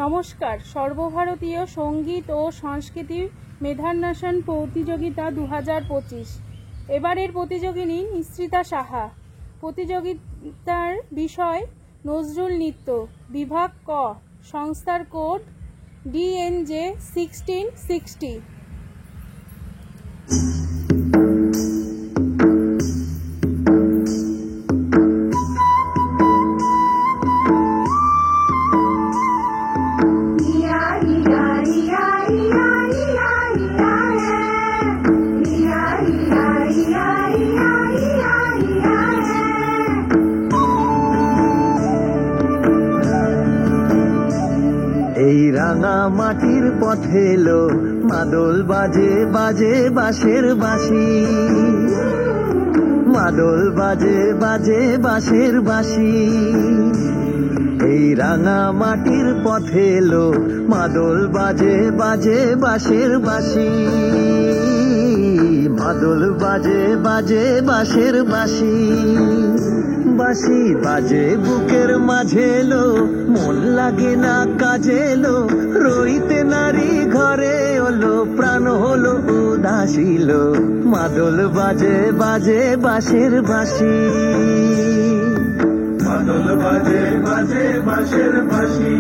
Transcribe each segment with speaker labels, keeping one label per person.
Speaker 1: নমস্কার। সর্বভারতীয় সঙ্গীত ও সংস্কৃতি মেধান্বেষণ প্রতিযোগিতা 2025। এবারের প্রতিযোগিনী নিশ্রিতা সাহা। প্রতিযোগিতার বিষয় নজরুল নৃত্য, বিভাগ ক, সংস্থার কোড DNJ 1660।
Speaker 2: এই রাঙা মাটির পথে এলো মাদল বাজে বাজে বাঁশের বাঁশি, মাদল বাজে বাজে বাঁশের বাঁশি। এই রাঙা মাটির পথে এলো মাদল বাজে বাজে বাঁশের বাঁশি, মাদল বাজে বাজে বাঁশের বাঁশি। বাঁশি বাজে বুকের মাঝে এলো, মন লাগে না কাজে এলো, রইতে নারী ঘরে হলো, প্রাণ হলো উদাসীল। মাদল বাজে বাজে বাঁশের বাঁশি, মাদল বাজে বাজে বাঁশের বাঁশি।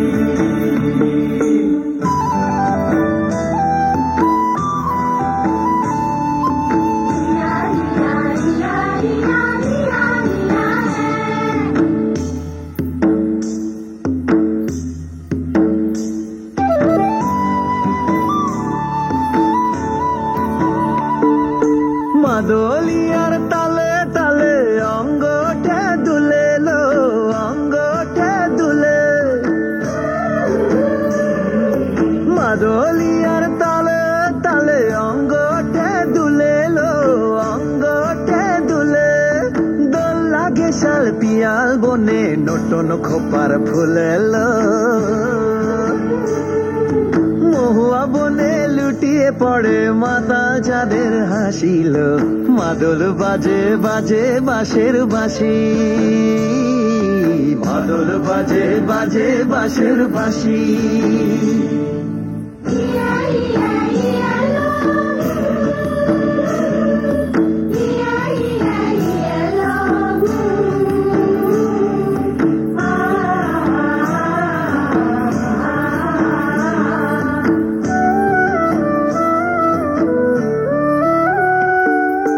Speaker 2: মাদলিয়ার তালে তালে অঙ্গটা দুলে লো, অঙ্গটা দুলে। মাদলিয়ার তালে তালে অঙ্গটা দুলে লো, অঙ্গটা দুলে। দোল লাগে শাল পিয়াল বনে, নটন খোপার ফুলেলো। মহুয়া বনে লুটিয়ে পড়ে মাতা যাদের হাসিল। মাদল বাজে বাজে বাঁশের বাঁশি, মাদল বাজে বাজে বাঁশের বাঁশি।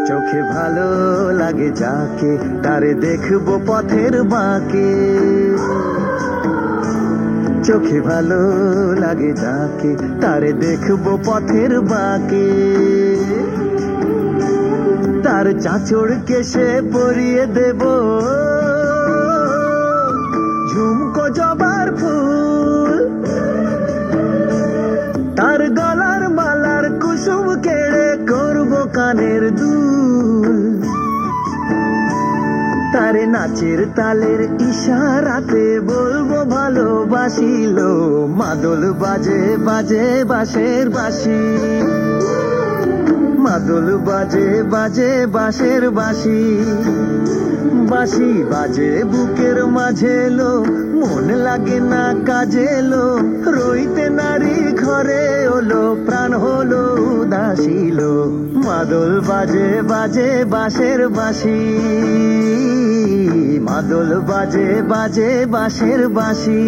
Speaker 2: চোখে ভালো লাগে যাকে, তারে দেখবো পথের বাঁকে। চোখে ভালো লাগে যাকে, তারে দেখবো পথের বাঁকে। তার চাঁচড় কেশে পরিয়ে দেব ঝুমকো জবার ফুল, তার গলার মালার কুসুম কেড়ে করবো কানের দুল। তারে নাচের তালের ইশারাতে বলবো ভালোবাসিল। মাদল বাজে বাজে বাঁশের বাঁশি, মাদল বাজে বাজে বাঁশের বাঁশি। বাঁশি বাজে বুকের মাঝে এলো, মন লাগে না কাজে এলো, রইতে নারী ঘরে হলো, প্রাণ হলো উদাসীল। মাদল বাজে বাজে বাঁশের বাঁশি, মাদল বাজে বাজে বাঁশের বাঁশি।